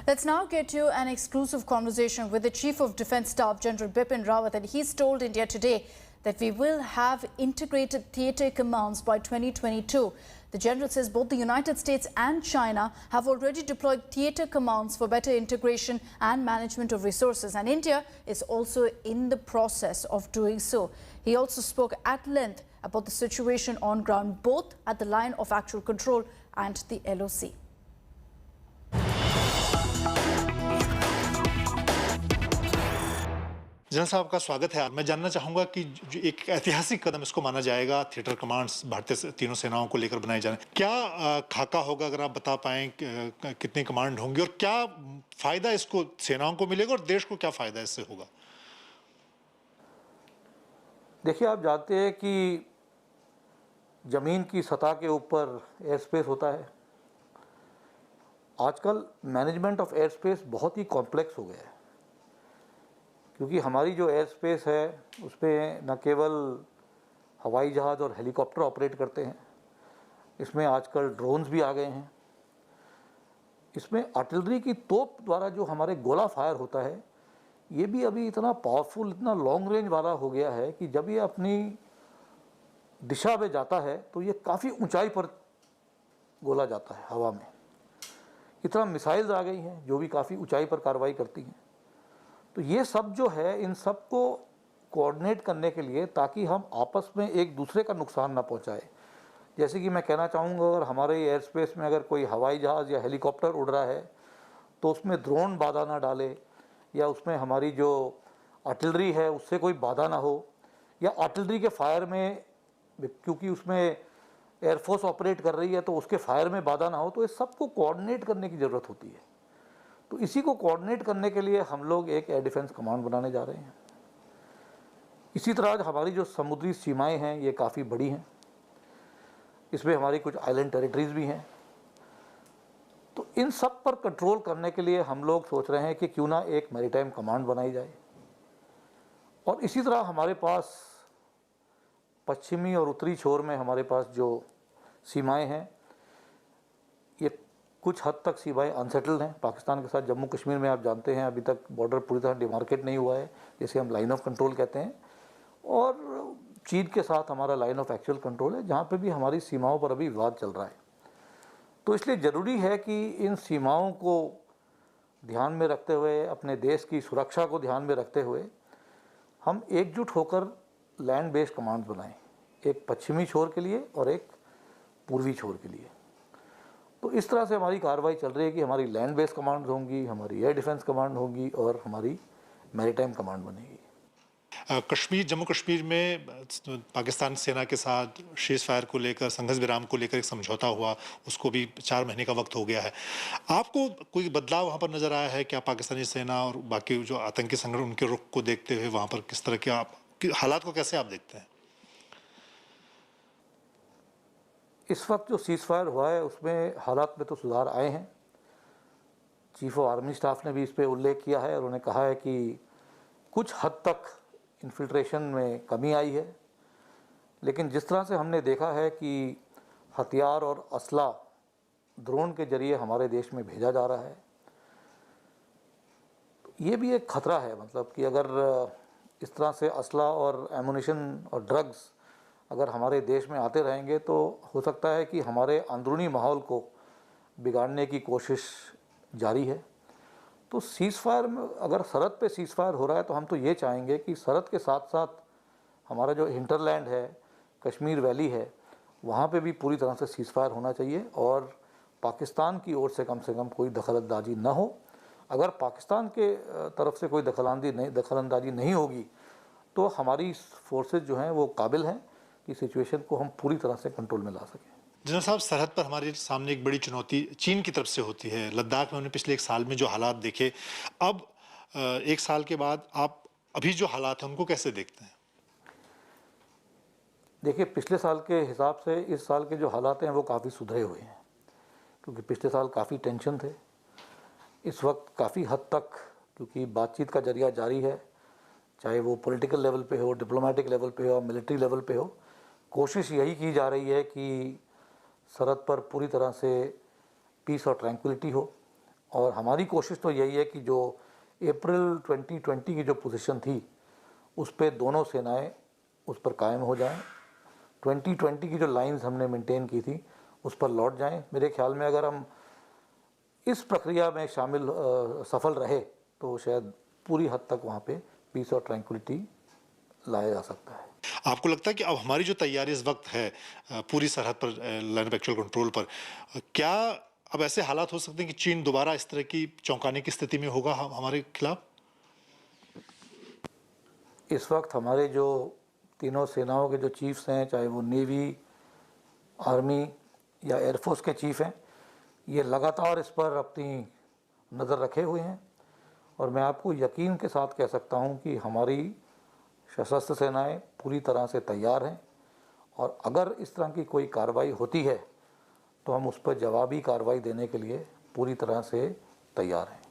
Let's now get to an exclusive conversation with the Chief of Defence Staff, General Bipin Rawat, and he's told India Today that we will have integrated theatre commands by 2022. The General says both the United States and China have already deployed theatre commands for better integration and management of resources, and India is also in the process of doing so. He also spoke at length about the situation on ground, both at the line of actual control and the LOC. General साहब का स्वागत है। मैं जानना चाहूँगा कि जो एक ऐतिहासिक कदम इसको माना जाएगा, थिएटर कमांड्स भारतीय तीनों सेनाओं को लेकर बनाए जाने, क्या खाका होगा, अगर आप बता पाएं कितने कमांड होंगे और क्या फ़ायदा इसको सेनाओं को मिलेगा और देश को क्या फ़ायदा इससे होगा? देखिए, आप जानते हैं कि ज़मीन की सतह के ऊपर एयर स्पेस होता है। आजकल मैनेजमेंट ऑफ एयर स्पेस बहुत ही कॉम्प्लेक्स हो गया है, क्योंकि हमारी जो एयर स्पेस है उसमें न केवल हवाई जहाज़ और हेलीकॉप्टर ऑपरेट करते हैं, इसमें आजकल ड्रोन्स भी आ गए हैं। इसमें आर्टिलरी की तोप द्वारा जो हमारे गोला फायर होता है, ये भी अभी इतना पावरफुल, इतना लॉन्ग रेंज वाला हो गया है कि जब ये अपनी दिशा में जाता है तो ये काफ़ी ऊंचाई पर गोला जाता है हवा में। इतना मिसाइल्स आ गई हैं जो भी काफ़ी ऊंचाई पर कार्रवाई करती हैं। तो ये सब जो है, इन सब को कोऑर्डिनेट करने के लिए, ताकि हम आपस में एक दूसरे का नुकसान ना पहुंचाए। जैसे कि मैं कहना चाहूँगा, अगर हमारे एयर स्पेस में अगर कोई हवाई जहाज़ या हेलीकॉप्टर उड़ रहा है तो उसमें ड्रोन बाधा ना डाले, या उसमें हमारी जो आर्टिलरी है उससे कोई बाधा ना हो, या आर्टिलरी के फायर में, क्योंकि उसमें एयरफोर्स ऑपरेट कर रही है तो उसके फायर में बाधा ना हो। तो इस सबको कोऑर्डिनेट करने की ज़रूरत होती है। तो इसी को कोऑर्डिनेट करने के लिए हम लोग एक एयर डिफेंस कमांड बनाने जा रहे हैं। इसी तरह हमारी जो समुद्री सीमाएं हैं ये काफ़ी बड़ी हैं, इसमें हमारी कुछ आइलैंड टेरिटरीज भी हैं। तो इन सब पर कंट्रोल करने के लिए हम लोग सोच रहे हैं कि क्यों ना एक मैरीटाइम कमांड बनाई जाए। और इसी तरह हमारे पास पश्चिमी और उत्तरी छोर में हमारे पास जो सीमाएं हैं, ये कुछ हद तक सीमाएं अनसेटल्ड हैं पाकिस्तान के साथ। जम्मू कश्मीर में आप जानते हैं अभी तक बॉर्डर पूरी तरह डिमार्केट नहीं हुआ है, जिसे हम लाइन ऑफ कंट्रोल कहते हैं। और चीन के साथ हमारा लाइन ऑफ एक्चुअल कंट्रोल है, जहाँ पे भी हमारी सीमाओं पर अभी विवाद चल रहा है। तो इसलिए ज़रूरी है कि इन सीमाओं को ध्यान में रखते हुए, अपने देश की सुरक्षा को ध्यान में रखते हुए, हम एकजुट होकर लैंड बेस्ड कमांड्स बनाएं, एक पश्चिमी छोर के लिए और एक पूर्वी छोर के लिए। तो इस तरह से हमारी कार्रवाई चल रही है कि हमारी लैंड बेस्ड कमांड होंगी, हमारी एयर डिफेंस कमांड होगी और हमारी मैरीटाइम कमांड बनेगी। जम्मू कश्मीर में पाकिस्तान सेना के साथ शीज फायर को लेकर, संघर्ष विराम को लेकर एक समझौता हुआ, उसको भी 4 महीने का वक्त हो गया है। आपको कोई बदलाव वहाँ पर नज़र आया है क्या? पाकिस्तानी सेना और बाकी जो आतंकी संगठन, उनके रुख को देखते हुए वहाँ पर किस तरह के हालात को कैसे आप देखते हैं? इस वक्त जो सीज फायर हुआ है उसमें हालात में तो सुधार आए हैं। चीफ ऑफ आर्मी स्टाफ ने भी इस पर उल्लेख किया है और उन्होंने कहा है कि कुछ हद तक इन्फिल्ट्रेशन में कमी आई है। लेकिन जिस तरह से हमने देखा है कि हथियार और असला ड्रोन के जरिए हमारे देश में भेजा जा रहा है, ये भी एक ख़तरा है। मतलब कि अगर इस तरह से असला और एमुनिशन और ड्रग्स अगर हमारे देश में आते रहेंगे तो हो सकता है कि हमारे अंदरूनी माहौल को बिगाड़ने की कोशिश जारी है। तो सीज़ फायर में, अगर सरहद पे सीज़ फायर हो रहा है तो हम तो ये चाहेंगे कि सरहद के साथ साथ हमारा जो हिंटरलैंड है, कश्मीर वैली है, वहाँ पे भी पूरी तरह से सीज़ फायर होना चाहिए और पाकिस्तान की ओर से कम कोई दखलंदाजी न हो। अगर पाकिस्तान के तरफ से कोई दखलंदाजी नहीं होगी तो हमारी फोर्सेज जो हैं वो काबिल हैं कि सिचुएशन को हम पूरी तरह से कंट्रोल में ला सकें। जनरल साहब, सरहद पर हमारे सामने एक बड़ी चुनौती चीन की तरफ से होती है। लद्दाख में हमने पिछले 1 साल में जो हालात देखे, अब 1 साल के बाद आप अभी जो हालात हैं उनको कैसे देखते हैं? देखिए, पिछले साल के हिसाब से इस साल के जो हालात हैं वो काफ़ी सुधरे हुए हैं, क्योंकि पिछले साल काफ़ी टेंशन थे। इस वक्त काफ़ी हद तक, क्योंकि बातचीत का जरिया जारी है, चाहे वो पॉलिटिकल लेवल पे हो, डिप्लोमेटिक लेवल पे हो, मिलिट्री लेवल पे हो, कोशिश यही की जा रही है कि सरहद पर पूरी तरह से पीस और ट्रैंक्विलिटी हो और हमारी कोशिश तो यही है कि जो अप्रैल 2020 की जो पोजीशन थी उस पर दोनों सेनाएं उस पर कायम हो जाएं। 2020 की जो लाइंस हमने मेंटेन की थी उस पर लौट जाएं। मेरे ख्याल में अगर हम इस प्रक्रिया में सफल रहे तो शायद पूरी हद तक वहाँ पे पीस और ट्रैंक्विलिटी लाया जा सकता है। आपको लगता है कि अब हमारी जो तैयारी इस वक्त है पूरी सरहद पर लाइन ऑफ एक्चुअल कंट्रोल पर, क्या अब ऐसे हालात हो सकते हैं कि चीन दोबारा इस तरह की चौंकाने की स्थिति में होगा हमारे खिलाफ? इस वक्त हमारे जो तीनों सेनाओं के जो चीफ्स हैं, चाहे वो नेवी, आर्मी या एयरफोर्स के चीफ हैं, ये लगातार इस पर अपनी नज़र रखे हुए हैं और मैं आपको यकीन के साथ कह सकता हूं कि हमारी सशस्त्र सेनाएं पूरी तरह से तैयार हैं और अगर इस तरह की कोई कार्रवाई होती है तो हम उस पर जवाबी कार्रवाई देने के लिए पूरी तरह से तैयार हैं।